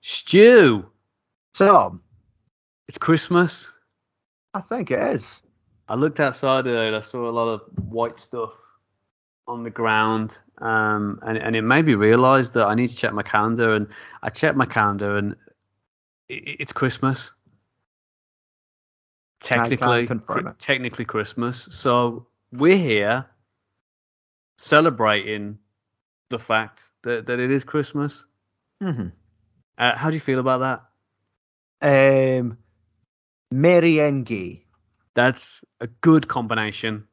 Stu, So, it's Christmas. I think it is. I looked outside today and I saw a lot of white stuff on the ground, and it made me realise that I need to check my calendar. And I checked my calendar, and it's Christmas. Technically Christmas. So we're here celebrating the fact that it is Christmas. Mm-hmm. How do you feel about that? Merry and gay. That's a good combination.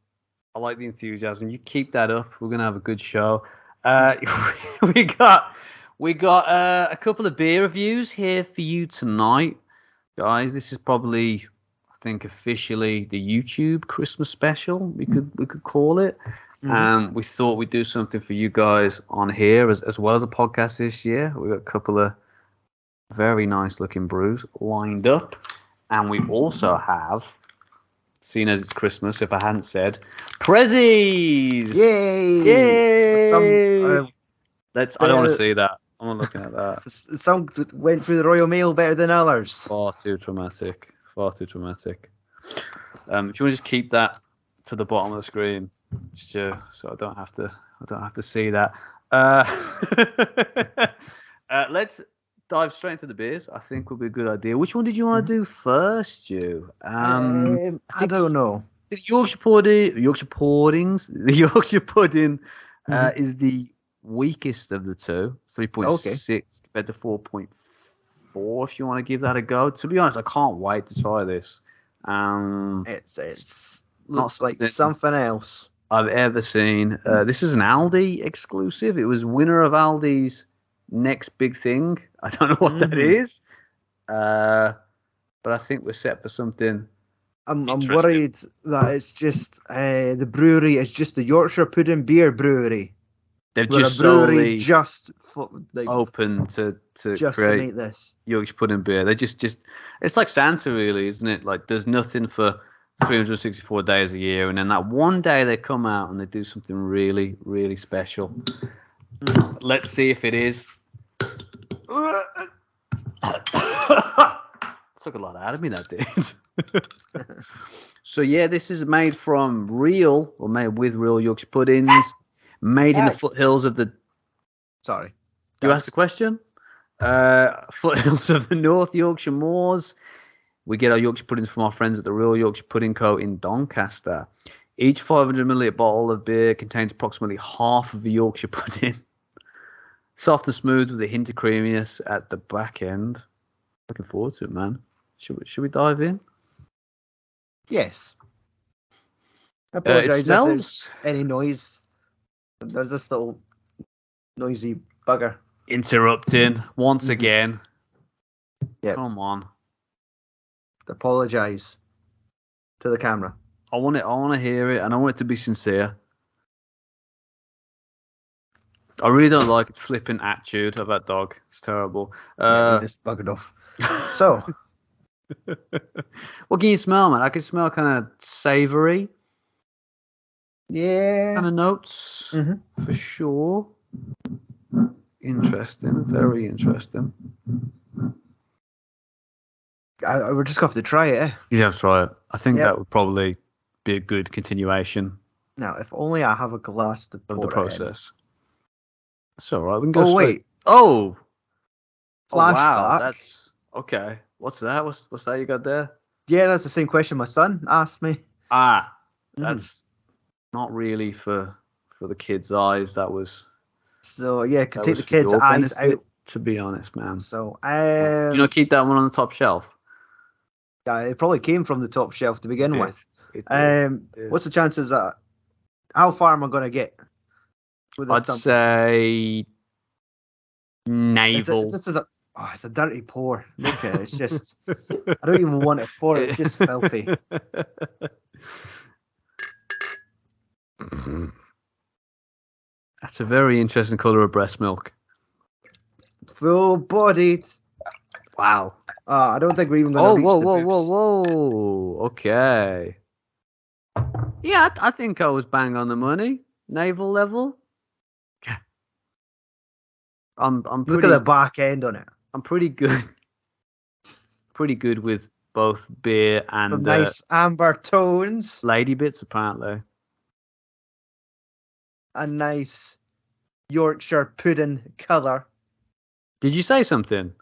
I like the enthusiasm. You keep that up. We're gonna have a good show. We got a couple of beer reviews here for you tonight, guys. This is probably, I think, officially the YouTube Christmas special. We could call it. Mm-hmm. We thought we'd do something for you guys on here as well as a podcast this year. We got a couple of very nice looking brews lined up, and we also have, seeing as it's Christmas, if I hadn't said, prezzies! Yay! I don't want to see that. I'm not looking at that. Some went through the Royal Mail better than others. Far too dramatic. If you want to just keep that to the bottom of the screen, so I don't have to see that. Let's dive straight into the beers. I think would be a good idea. Which one did you want to do first, Stu? I don't know. The Yorkshire pudding is the weakest of the two. 3.6 compared to 4.4. If you want to give that a go. To be honest, I can't wait to try this. It's looks like something else I've ever seen. This is an Aldi exclusive. It was winner of Aldi's next big thing. I don't know what that is, but I think we're set for something. I'm worried that it's just the brewery is just the Yorkshire Pudding Beer Brewery. They've just solely open to just create to make this Yorkshire Pudding Beer. They just it's like Santa, really, isn't it? Like there's nothing for 364 days a year, and then that one day they come out and they do something really, really special. Let's see if it is. Took a lot out of me, that did. So yeah, this is made from made with real Yorkshire puddings, made in the foothills of the. Sorry, you asked the question. Foothills of the North Yorkshire moors. We get our Yorkshire puddings from our friends at the Real Yorkshire Pudding Co. in Doncaster. Each 500 milliliter bottle of beer contains approximately half of the Yorkshire pudding. Soft and smooth with a hint of creaminess at the back end. Looking forward to it, man. Should we dive in? Yes. I apologize it smells. If there's any noise. There's this little noisy bugger interrupting once again. Yeah. Come on. Apologize to the camera. I want to hear it, and I want it to be sincere. I really don't like its flippant attitude of that dog. It's terrible. He just buggered off. So, what can you smell, man? I can smell kind of savoury. Yeah. Kind of notes, for sure. Interesting. Very interesting. We're just going to have to try it, eh? You have to try it. I think that would probably be a good continuation. Now, if only I have a glass to pour of the process. It's all right. We can go straight. Flashback. Wow, that's okay. What's that? What's that you got there? Yeah, that's the same question my son asked me. That's not really for the kids' eyes. That was. So yeah, could take the kids' eyes out. To be honest, man. So do you not keep that one on the top shelf? Yeah, it probably came from the top shelf to begin with. What's the chances that? How far am I going to get? With this I'd say navel. It's a dirty pour. Look at it. It's just. I don't even want to pour it. It's just filthy. That's a very interesting colour of breast milk. Full-bodied. Wow. I don't think we're even going to reach the boobs. Whoa. Okay. Yeah, I think I was bang on the money. Navel level. I'm Look at the back end on it. I'm pretty good. Pretty good with both beer and Some nice amber tones. lady bits, apparently. A nice Yorkshire pudding colour. Did you say something?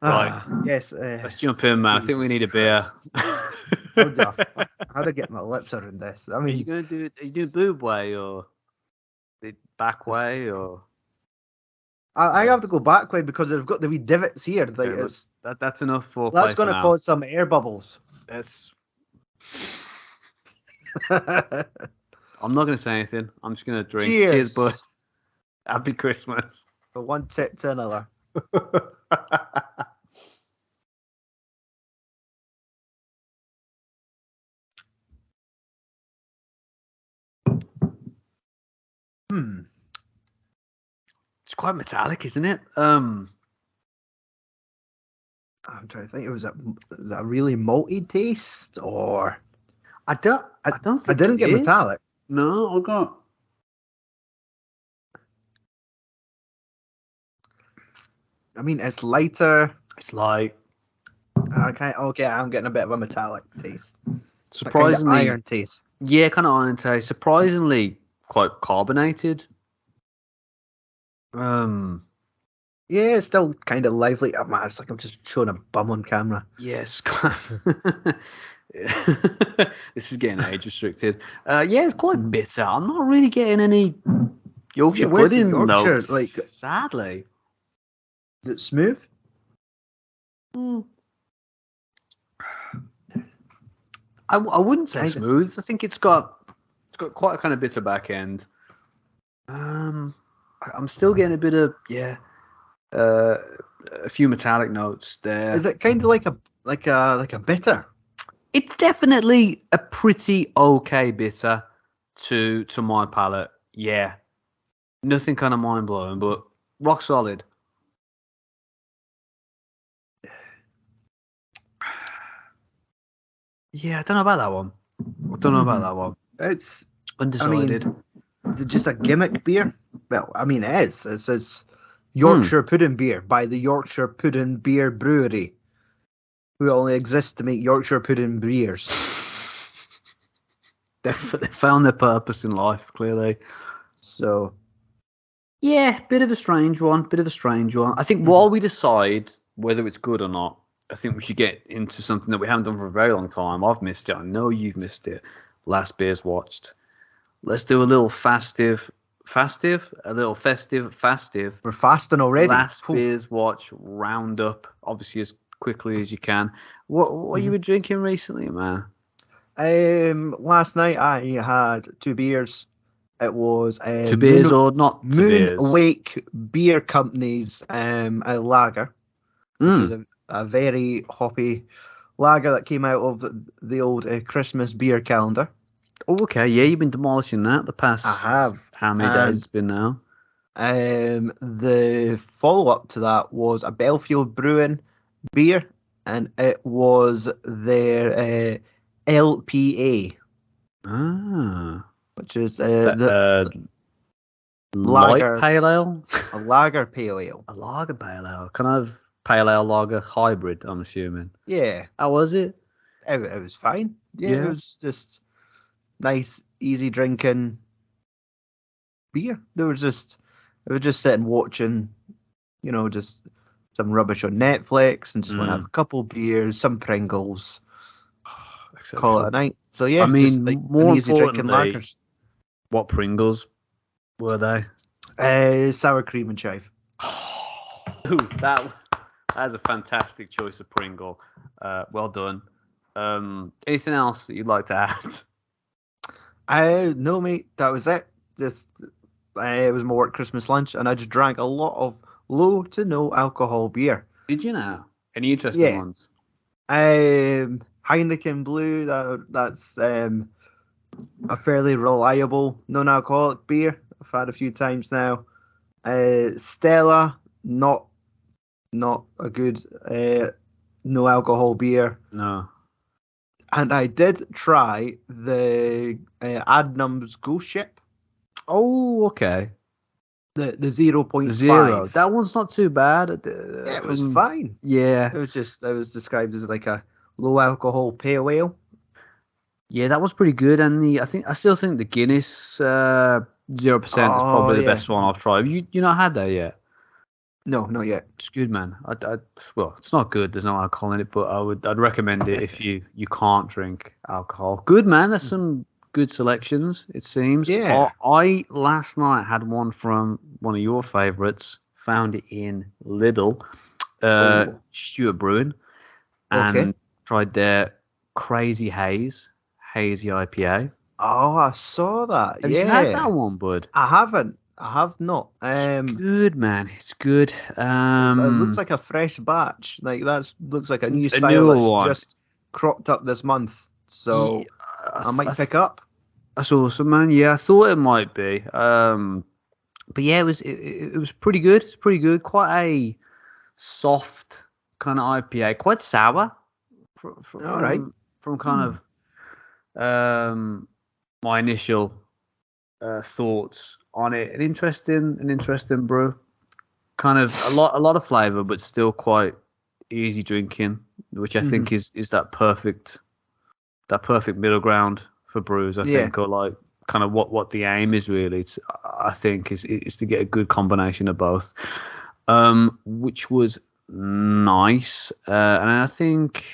Right. Yes. Let's jump in, man. I think we need a beer. How do I get my lips around this? I mean, Are you doing boob way or the back way or? I have to go back way because they've got the wee divots here. Like Okay, that's enough for. That's going to cause some air bubbles. That's. I'm not going to say anything. I'm just going to drink. Cheers, bud. Happy Christmas. From one tit to another. It's quite metallic, isn't it? I'm trying to think. Was that a really malty taste, or I don't think I didn't get is. metallic. No, I got. I mean, it's lighter. It's like. Okay, I'm getting a bit of a metallic taste. Surprisingly, kind of iron taste. Yeah, kind of iron taste. Surprisingly, quite carbonated. Yeah, it's still kind of lively. Oh, man, it's like I'm just showing a bum on camera. Yes. This is getting age restricted. Yeah, it's quite bitter. I'm not really getting any Yorkshire pudding notes. Like, sadly. Is it smooth? I wouldn't say smooth. I think it's got quite a kind of bitter back end. I'm still getting a bit of a few metallic notes there. Is it kind of like a bitter? It's definitely a pretty okay bitter to my palate. Yeah, nothing kind of mind blowing, but rock solid. Yeah, I don't know about that one. It's undecided. I mean, is it just a gimmick beer? Well, I mean, it is. It's Yorkshire pudding beer by the Yorkshire Pudding Beer Brewery, who only exists to make Yorkshire pudding beers. They found their purpose in life, clearly. So, yeah, bit of a strange one. I think while we decide whether it's good or not, I think we should get into something that we haven't done for a very long time. I've missed it. I know you've missed it. Last Beers Watched. Let's do a little festive. We're fasting already. Last Beers Watch roundup, obviously as quickly as you can. What you were drinking recently, man? Last night I had 2 beers. It was 2 beers or not 2 beers? Moonwake Beer Company's a lager, which is a very hoppy lager that came out of the old Christmas beer calendar. Oh, okay. Yeah, you've been demolishing that the past. I have. How many days it's been now? The follow-up to that was a Belfield Brewing beer, and it was their LPA. Which is the lager pale ale? A lager pale ale. A lager pale ale. Kind of pale ale lager hybrid, I'm assuming. Yeah. How was it? It was fine. Yeah, it was just nice, easy drinking beer. They were just sitting watching, just some rubbish on Netflix and just want to have a couple beers, some Pringles, call it a night. So yeah, I mean, just more easy drinking lagers. What Pringles were they? Sour cream and chive. Ooh, that's a fantastic choice of Pringle. Well done. Anything else that you'd like to add? No, mate. That was it. Just it was my work Christmas lunch, and I just drank a lot of low to no alcohol beer. Did you now? Any interesting ones? Heineken Blue. That's a fairly reliable non-alcoholic beer. I've had a few times now. Stella, not a good no alcohol beer. No. And I did try the Adnams Ghost Ship. Oh, okay. The 0.5. Zero. That one's not too bad. Yeah, it was fine. Yeah. It was described as like a low alcohol pale ale. Yeah, that was pretty good. And I still think the Guinness 0% is probably the best one I've tried. Have you not had that yet? No, not yet. It's good, man. Well, it's not good. There's no alcohol in it, but I'd recommend it if you can't drink alcohol. Good, man. There's some good selections, it seems. Yeah. I last night had one from one of your favourites. Found it in Lidl, Stewart Brewing, and tried their Crazy Hazy IPA. Oh, I saw that. Have you had that one, bud? I haven't. I have not. It's good, man. It's good. It looks like a fresh batch. Like looks like a new style that's just cropped up this month. So I might pick up. That's awesome, man. Yeah, I thought it might be. But yeah, it was pretty good. It's pretty good. Quite a soft kind of IPA. Quite sour. From kind of my initial thoughts on it. An interesting brew. Kind of a lot of flavour, but still quite easy drinking, which I think is that perfect middle ground for brews. I think, or like kind of what the aim is really. I think is to get a good combination of both, which was nice. And I think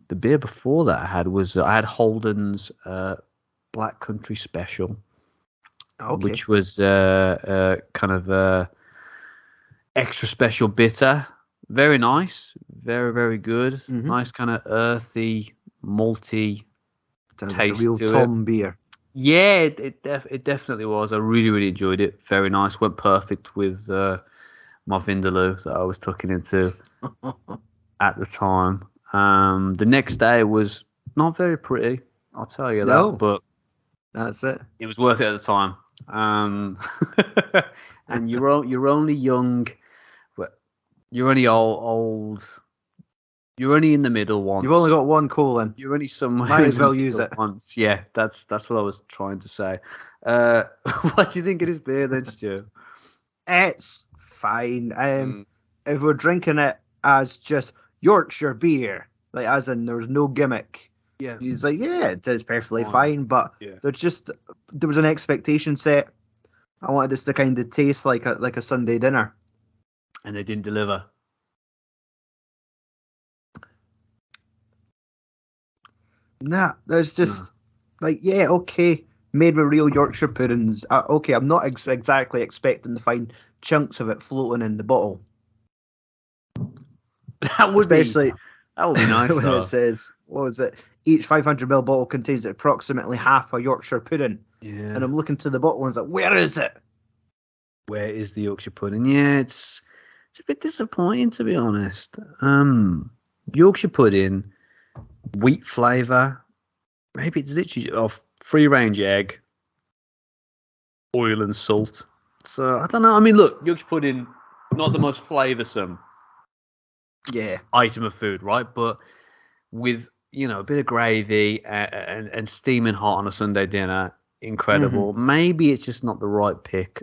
the beer before that I had Holden's Black Country Special. Which was kind of extra special bitter. Very nice. Very, very good. Nice kind of earthy, malty taste like a real to Tom it. beer. Yeah, it definitely was. I really, really enjoyed it. Very nice. Went perfect with my Vindaloo that I was tucking into at the time. The next day was not very pretty, I'll tell you that. But that's it. It was worth it at the time. And you're only young, you're only old. You're only in the middle once. You've only got one colon. You're only somewhere. Might as well use it once. Yeah, that's what I was trying to say. What do you think of this beer then, Stu? It's fine. If we're drinking it as just Yorkshire beer, like as in there's no gimmick. Yeah, he's like, yeah, it is perfectly fine, but there was an expectation set. I wanted this to kind of taste like a Sunday dinner, and they didn't deliver. Nah, there's just made with real Yorkshire puddings. I'm not exactly expecting to find chunks of it floating in the bottle. That would be nice. When it says, what was it? Each 500ml bottle contains approximately half a Yorkshire pudding. Yeah. And I'm looking to the bottle and it's like, where is it? Where is the Yorkshire pudding? Yeah, it's a bit disappointing, to be honest. Yorkshire pudding, wheat flavour, maybe it's literally free range egg, oil and salt. So I don't know. I mean, look, Yorkshire pudding, not the most flavoursome item of food, right? But with a bit of gravy and steaming hot on a Sunday dinner, incredible. Maybe it's just not the right pick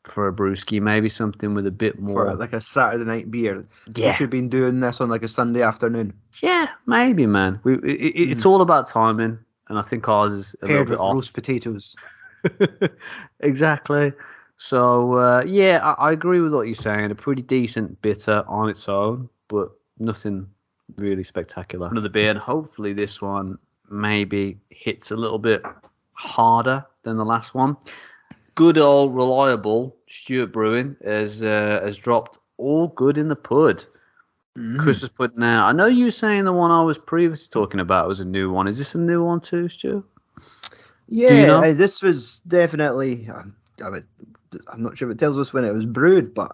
for a brewski. Maybe something with a bit more for like a Saturday night beer. Yeah, we should have been doing this on like a Sunday afternoon. Yeah, maybe, man. It's all about timing, and I think ours is a little bit off. Roast potatoes. Exactly. So I agree with what you're saying. A pretty decent bitter on its own, but nothing really spectacular. Another beer, and hopefully this one maybe hits a little bit harder than the last one. Good old reliable Stewart Brewing has dropped all good in the pud. Christmas pud now. I know you were saying the one I was previously talking about was a new one. Is this a new one too, Stu? Yeah, this was definitely. I'm not sure if it tells us when it was brewed, but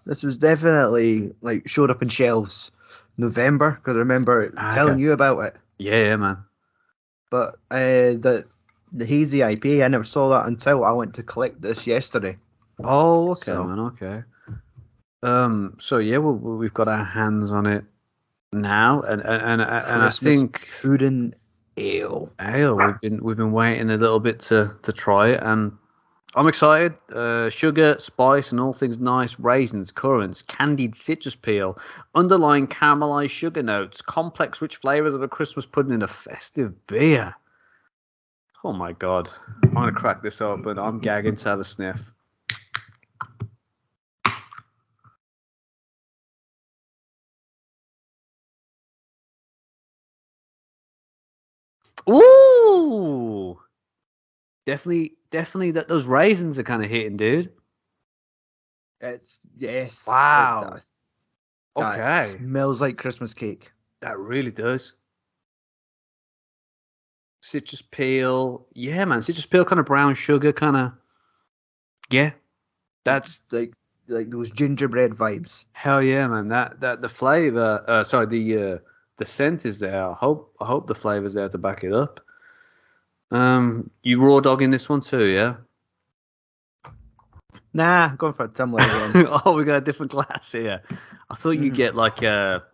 this was definitely like showed up in shelves November, because I remember telling you about it. Yeah, man. But the hazy IPA, I never saw that until I went to collect this yesterday. Oh, okay, man. Okay. So yeah, we've got our hands on it now, and I think pudding ale. We've been waiting a little bit to try it, and I'm excited. Sugar, spice, and all things nice. Raisins, currants, candied citrus peel, underlying caramelized sugar notes, complex rich flavors of a Christmas pudding in a festive beer. Oh my God. I'm going to crack this open. I'm gagging to have a sniff. Ooh! Definitely that those raisins are kind of hitting, dude. Yes. Wow. It smells like Christmas cake. That really does. Citrus peel. Yeah, man. Citrus peel, kind of brown sugar, kind of. Yeah. That's like those gingerbread vibes. Hell yeah, man. That the flavor, the scent is there. I hope the flavor's there to back it up. You raw dogging this one too, yeah? Nah, going for a tumbler again. Oh, we got a different glass here. I thought you'd get like a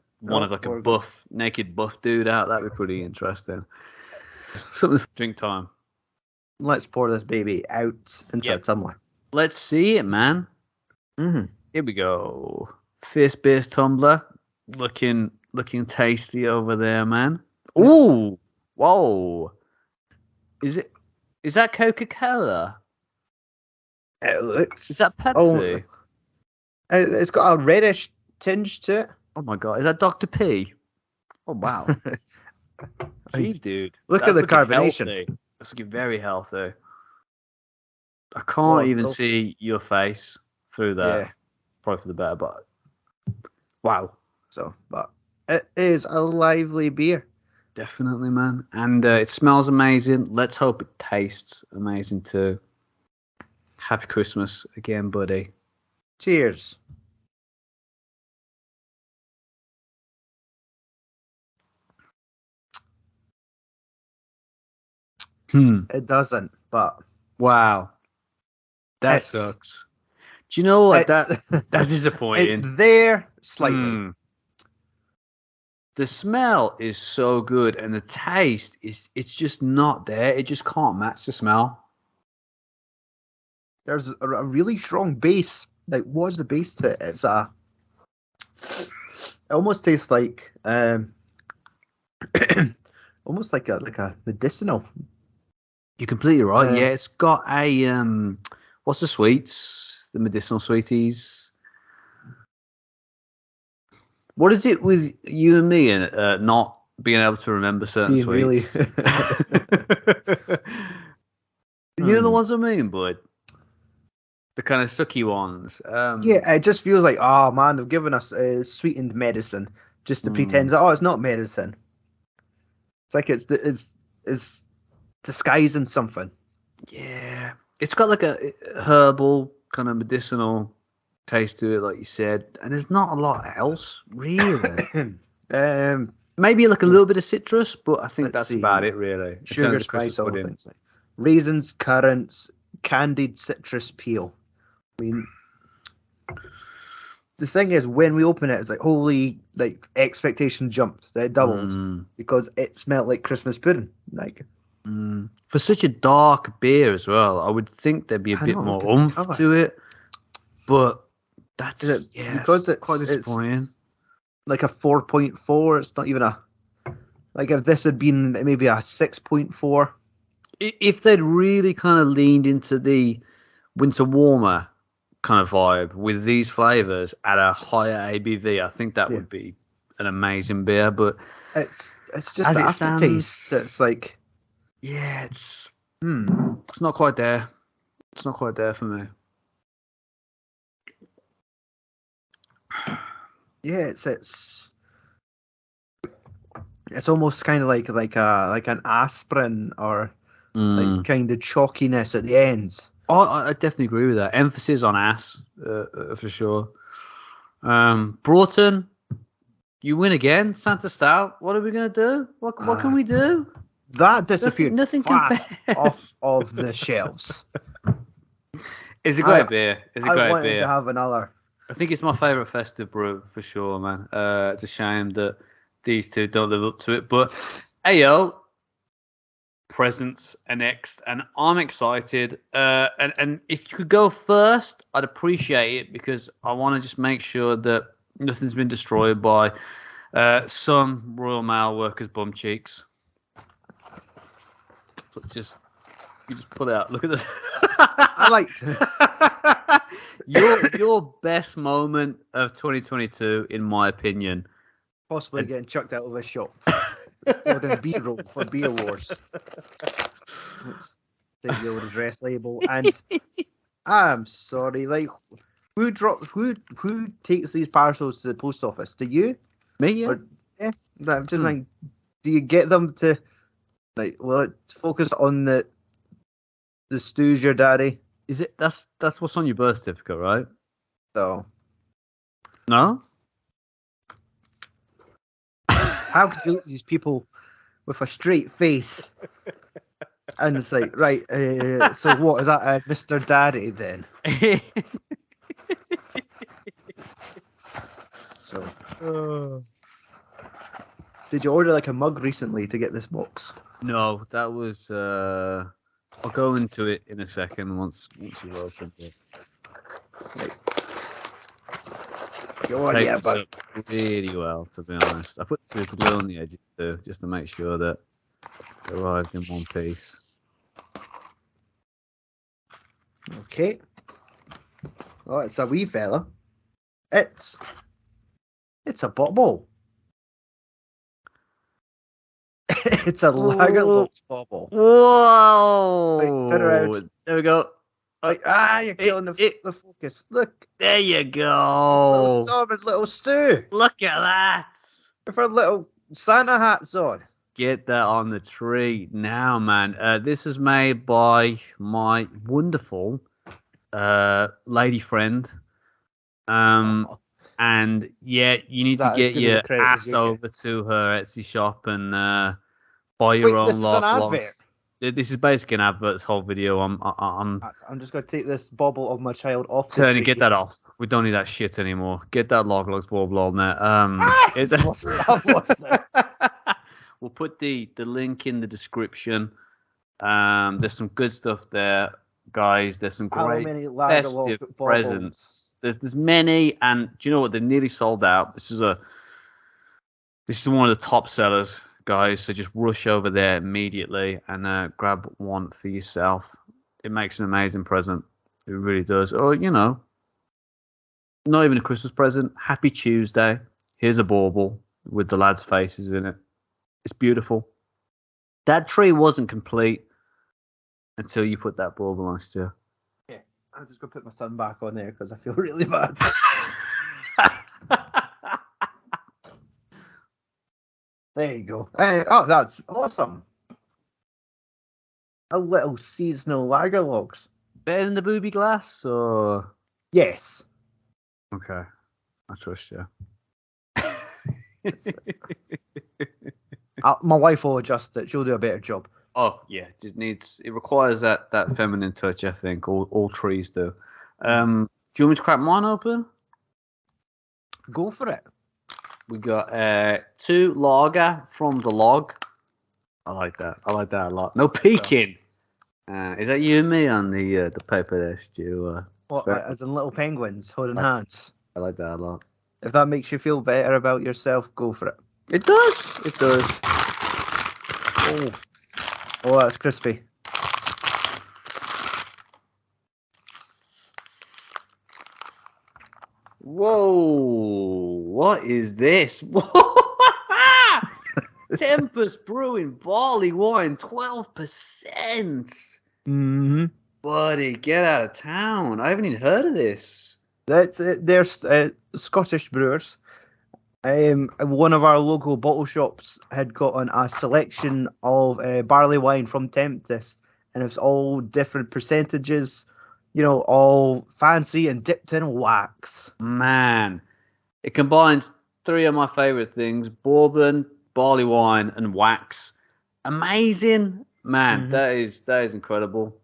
naked buff dude out. That'd be pretty interesting. Something for drink time. Let's pour this baby out into a tumbler. Let's see it, man. Here we go. Fist-based tumbler. Looking tasty over there, man. Ooh. Whoa. Is that Coca-Cola? It looks. Is that Pepsi? Oh, it's got a reddish tinge to it. Oh my God. Is that Dr. P? Oh wow. Jeez, dude. Look at the carbonation. Healthy. That's looking very healthy. I can't even see your face through that. Yeah. Probably for the better, but wow. But it is a lively beer. Definitely, man. And it smells amazing. Let's hope it tastes amazing too. Happy Christmas again, buddy. Cheers. It doesn't, but wow. That sucks. Do you know what? That's disappointing. It's there slightly. The smell is so good, and the taste it's just not there. It just can't match the smell. There's a really strong base. Like, what's the base to it? It's it almost tastes like almost like a medicinal. You're completely right. Yeah, it's got a what's the sweets? The medicinal sweeties. What is it with you and me and not being able to remember certain sweets? Really? You know the ones I mean, bud? The kind of sucky ones. Yeah, it just feels like, oh man, they've given us sweetened medicine just to pretend that, it's not medicine. It's like it's disguising something. Yeah, it's got like a herbal kind of medicinal taste to it, like you said, and there's not a lot else really. Maybe like a little bit of citrus, but I think that's about it really. Sugar, spice, all things like raisins, currants, candied citrus peel. I mean, the thing is, when we open it, it's like holy, like expectation jumped. They doubled because it smelled like Christmas pudding. Like for such a dark beer as well, I would think there'd be a bit more oomph to it, but that's because it's quite disappointing. It's like a 4.4. It's not even like if this had been maybe a 6.4. If they'd really kind of leaned into the winter warmer kind of vibe with these flavors at a higher ABV, I think that would be an amazing beer. But it's just the aftertaste. It's like, it's not quite there. It's not quite there for me. Yeah, it's almost kind of like an aspirin or like kind of chalkiness at the ends. Oh, I definitely agree with that. Emphasis on ass, for sure. Broughton, you win again. Santa Stout. What are we gonna do? What can we do? That disappeared. Nothing off of the shelves. It's a great beer. It's a great beer. I wanted to have another. I think it's my favourite festive brew for sure, man. It's a shame that these two don't live up to it. But hey, yo, presents are next, and I'm excited. And if you could go first, I'd appreciate it because I want to just make sure that nothing's been destroyed by some Royal Mail workers' bum cheeks. So you just pull it out. Look at this. I like your best moment of 2022, in my opinion. possibly getting chucked out of a shop. Ordering B-roll for Beer Wars. Take the old address label, and I'm sorry, like who takes these parcels to the post office? Do you? Me, yeah. Or, yeah. I'm just like, do you get them to like? Well, it focus on the stew's your daddy. Is it? That's what's on your birth certificate, right? So No. how could you look at these people with a straight face? And it's like, right, so what is that, Mr. Daddy then? So, did you order like a mug recently to get this box? No, that was. I'll go into it in a second once you've opened it. Right. Go on, Takes yeah, us but up really well, to be honest. I put super glue on the edges too, just to make sure that it arrived in one piece. okay. Oh, it's a wee fella. It's a bottle. It's a Lagerloch bottle. Whoa! Wait, turn around. There we go. Like, you're killing the focus. Look. There you Little go. Tom and little Stu. Look at that. With her little Santa hats on. Get that on the tree now, man. This is made by my wonderful lady friend. And yeah, you need to get your ass over to her Etsy shop and buy your own log logs. This is basically an advert. This whole video. I'm just gonna take this bobble of my child off. Turn and get that off. We don't need that shit anymore. Get that log logs bobble on there. I've lost it. We'll put the link in the description. There's some good stuff there, guys. There's some great festive presents. There's many, and do you know what? They're nearly sold out. This is one of the top sellers, guys. So just rush over there immediately and grab one for yourself. It makes an amazing present. It really does. Or not even a Christmas present. Happy Tuesday. Here's a bauble with the lads' faces in it. It's beautiful. That tree wasn't complete until you put that bauble on, Stu. Yeah, I'm just gonna put my son back on there because I feel really bad. There you go. That's awesome. A little seasonal lager logs. Better than the booby glass, or yes. Okay, I trust you. My wife will adjust it. She'll do a better job. Oh yeah, it requires that feminine touch. I think all trees do. Do you want me to crack mine open? Go for it. We got 2 lager from the log. I like that. I like that a lot. No peeking. Is that you and me on the paper there, Stu? What, as in little penguins holding hands? I like that a lot. If that makes you feel better about yourself, go for it. It does. It does. Oh, that's crispy. Whoa! What is this? Tempest Brewing barley wine, 12%. Mm-hmm. Buddy, get out of town. I haven't even heard of this. That's it. There's Scottish brewers. One of our local bottle shops had gotten a selection of barley wine from Tempest, and it's all different percentages, all fancy and dipped in wax. Man, it combines 3 of my favorite things: bourbon, barley wine, and wax. Amazing, man. Mm-hmm. That is incredible.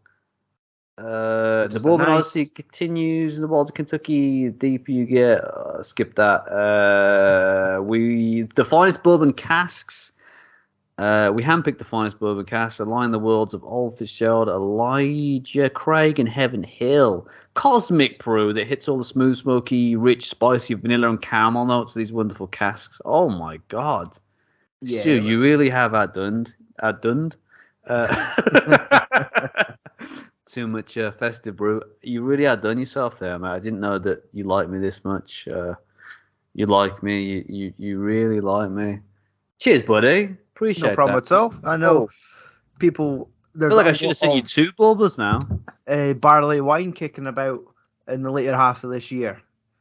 The bourbon obviously continues in the wilds of Kentucky. The deeper you get, skip that. The finest bourbon casks We handpicked the finest bourbon casks, align the worlds of Old Fitzgerald, Elijah Craig, and Heaven Hill. Cosmic brew that hits all the smooth, smoky, rich, spicy vanilla and caramel notes of these wonderful casks. Oh my God. Yeah, Stu, you really have outdone. Too much festive brew. You really outdone yourself there, mate. I didn't know that you liked me this much. You like me. You really like me. Cheers, buddy. Appreciate no problem that. at all. I know people. I There's feel like a I should lot have sent you of 2 bubbles now. barley wine kicking about in the later half of this year.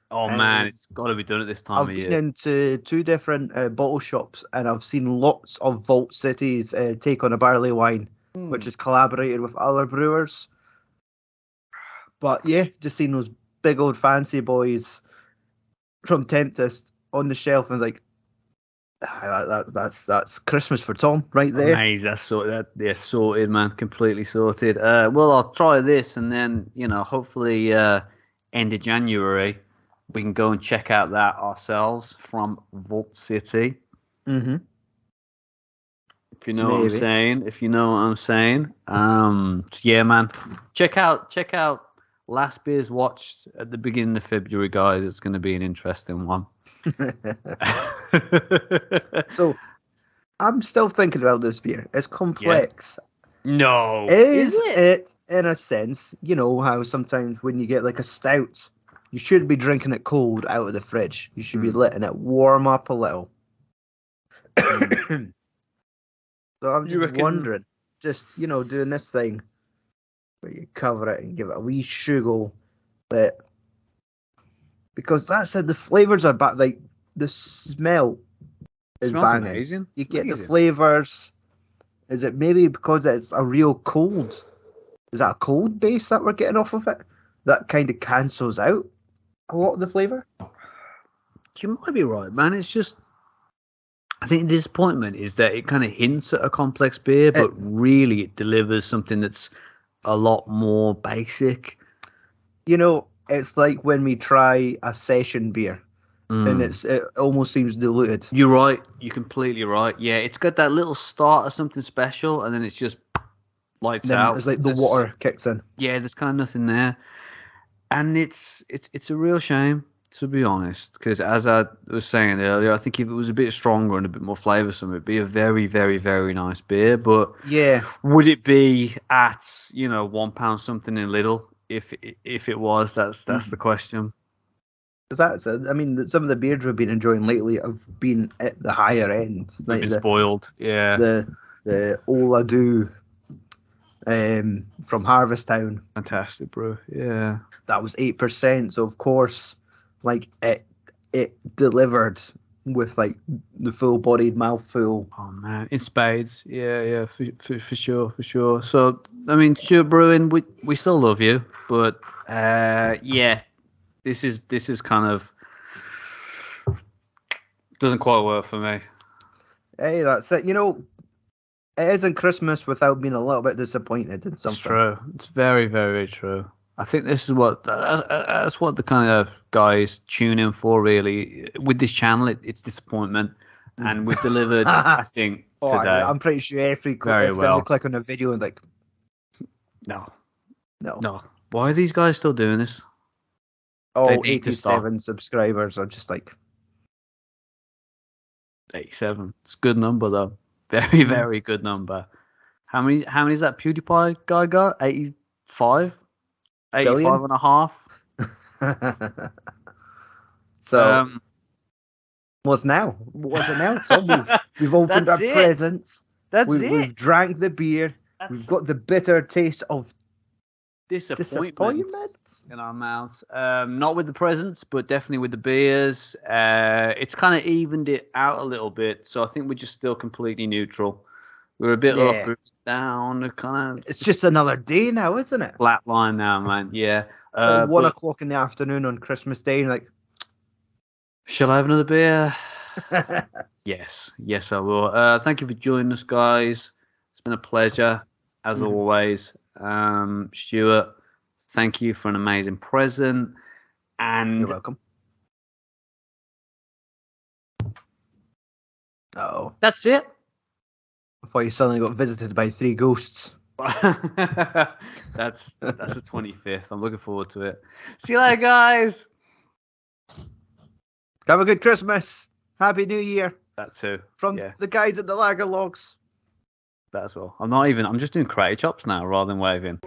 Oh man, it's got to be done at this time I've of been year. into 2 different bottle shops, and I've seen lots of Vault Cities take on a barley wine, which is collaborated with other brewers. But yeah, just seen those big old fancy boys from Tempest on the shelf, and like, that's Christmas for Tom right there. Amazing. That's sorted. Sorted, man. Completely sorted. Well, I'll try this, and then hopefully, end of January, we can go and check out that ourselves from Vault City. Mm-hmm. If you know what I'm saying. If you know what I'm saying. Yeah, man. Check out Last Beers Watched at the beginning of February, guys. It's going to be an interesting one. So, I'm still thinking about this beer. It's complex. Yeah. No. Is it in a sense, you know, how sometimes when you get like a stout, you should be drinking it cold out of the fridge. You should be letting it warm up a little. So I'm just wondering, doing this thing where you cover it and give it a wee sugar, because that's it. The flavors are bad. Like the smell is banging. Amazing. You get the flavors. Is it maybe because it's a real cold? Is that a cold base that we're getting off of it? That kind of cancels out a lot of the flavor. You might be right, man. It's just, I think the disappointment is that it kind of hints at a complex beer, but really it delivers something that's a lot more basic. It's like when we try a session beer, and it almost seems diluted. You're right. You're completely right. Yeah, it's got that little start of something special, and then it's just lights out. It's like the water kicks in. Yeah, there's kind of nothing there, and it's a real shame, to be honest, because as I was saying earlier, I think if it was a bit stronger and a bit more flavoursome, it'd be a very, very, very nice beer. But yeah, would it be at £1 something in Lidl? If it was, that's the question. Because some of the beers we've been enjoying lately have been at the higher end. Like been spoiled, yeah. The Ola Do from Harvesttown. Fantastic brew, yeah. That was 8%, so of course, like it delivered with like the full-bodied mouthful. Oh man, in spades, yeah, for sure. So Stewart Brewing, we still love you, but yeah, this is kind of doesn't quite work for me. Hey, that's it. It isn't Christmas without being a little bit disappointed in something. It's true. It's very, very true. I think this is that's what the kind of guys tune in for, really. With this channel, it's disappointment, and we've delivered. I think today. I'm pretty sure every click on a video and like, no. Why are these guys still doing this? Oh, 87 subscribers are just like 87. It's a good number though. Very, very good number. How many is that PewDiePie guy got? 85? 85 and a half. So what's now? What's it now? Tom, we've opened our presents. We've drank the beer. We've got the bitter taste of disappointment in our mouths. Not with the presents, but definitely with the beers. It's kind of evened it out a little bit, so I think we're just still completely neutral. We're a bit up, a bit down. Kind of. It's just another day now, isn't it? Flat line now, man. Yeah. So 1 o'clock in the afternoon on Christmas Day, and like, shall I have another beer? Yes, I will. Thank you for joining us, guys. It's been a pleasure, as always. Stewart, thank you for an amazing present. And you're welcome. That's it. Before you suddenly got visited by 3 ghosts. That's the 25th. I'm looking forward to it. See you later, guys. Have a good Christmas. Happy New Year. That too. From the guys at the Lager Logs. That as well. I'm just doing karate chops now rather than waving.